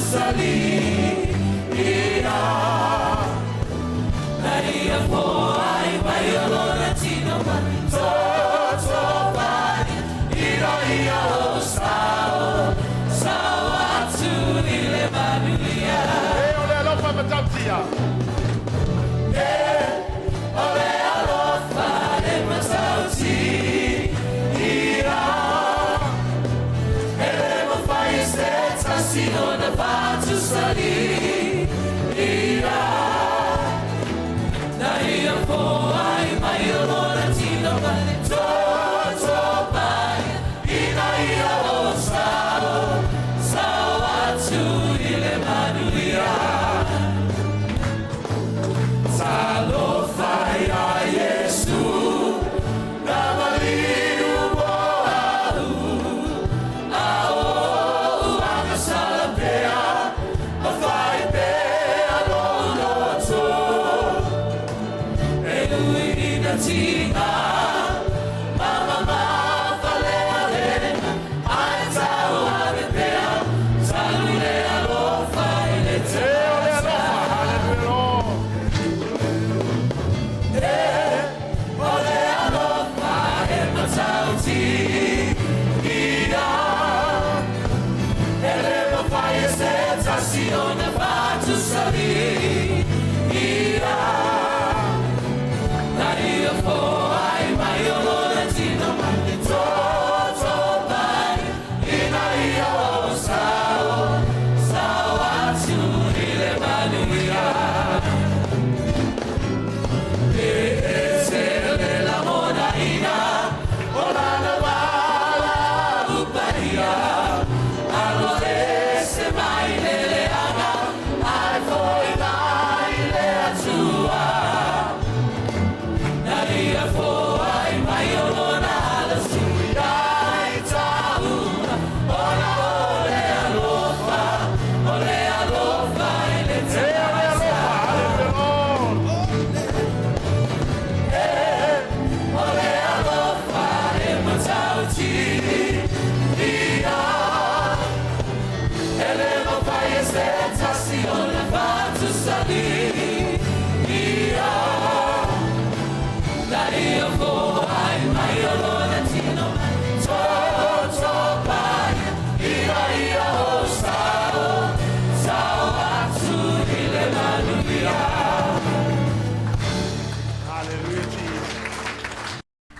sia.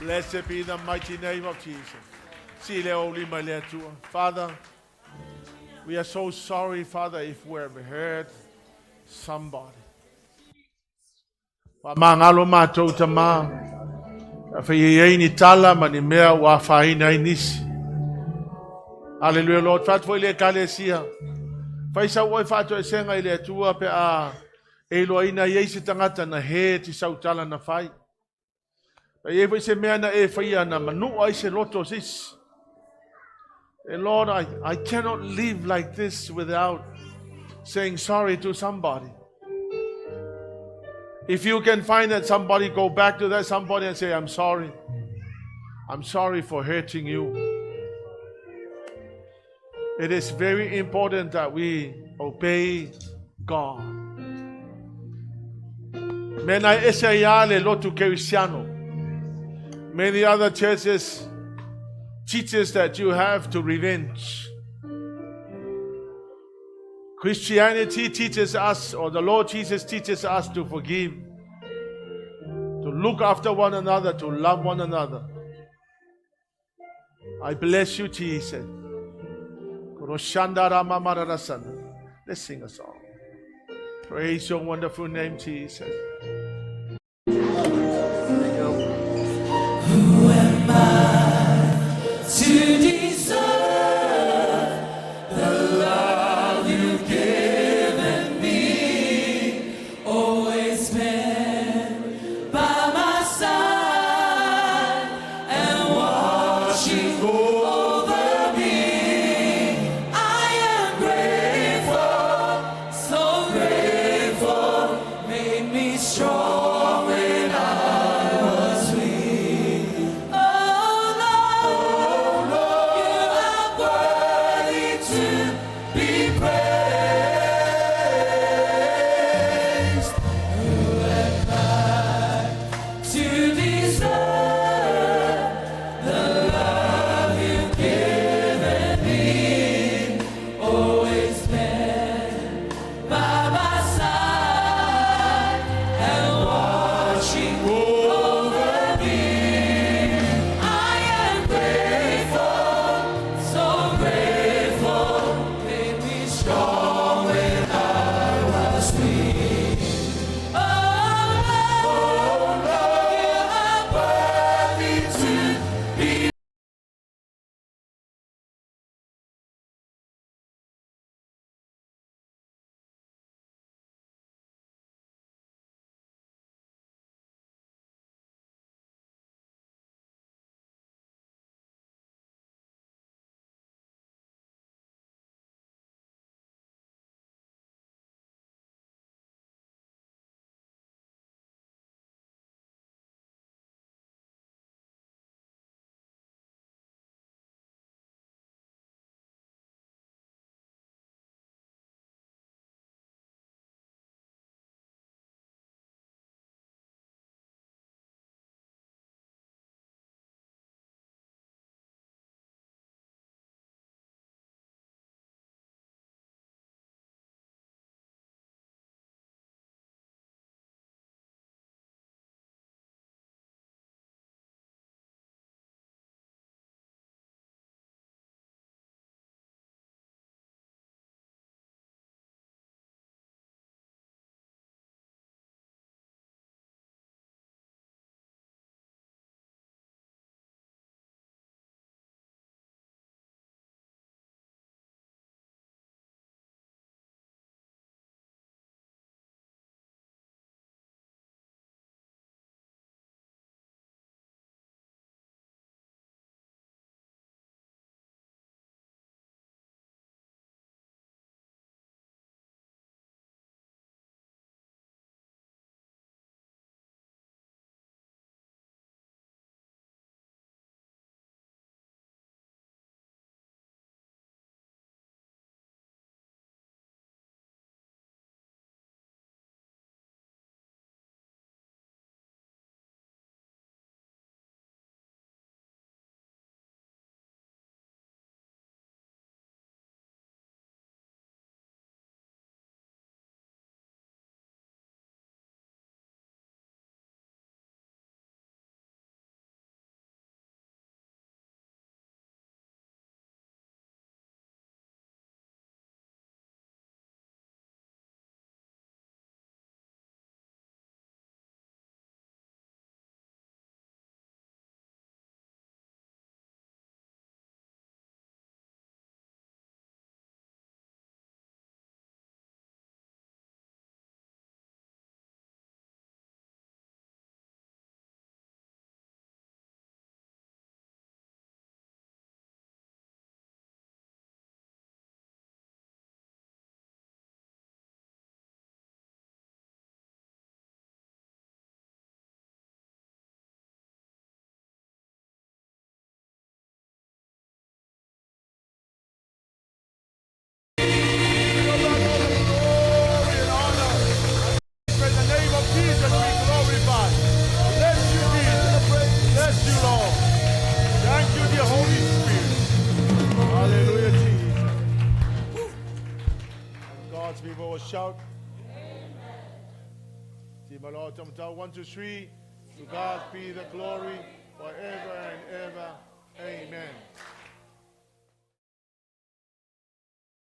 Blessed be the mighty name of Jesus. Father, we are so sorry, Father, if we have hurt somebody. Mangalo matou tama, afei ni tala mani mea wa faina inisi. Hallelujah, Lord. Fat foi le kalesia. Faisa oi fato esenga ile tua pe a Eloina yeisi tangata na he ti sautala na fai. E foi se mea na e faia na manu ai se loto sis. And Lord, I cannot live like this without saying sorry to somebody. If you can find that somebody, go back to that somebody and say, I'm sorry. I'm sorry for hurting you. It is very important that we obey God. Mena esayale lotu Cristiano. Many other churches teaches that you have to revenge. Christianity teaches us, or the Lord Jesus teaches us to forgive, to look after one another, to love one another. I bless you, Jesus. Let's sing a song. Praise your wonderful name, Jesus. Who am I to deserve the love you've given me? Always been by my side and watching over me. I am grateful, so grateful, made me strong. See my Lord, 1, 2, 3. To God be the glory forever and ever. Amen.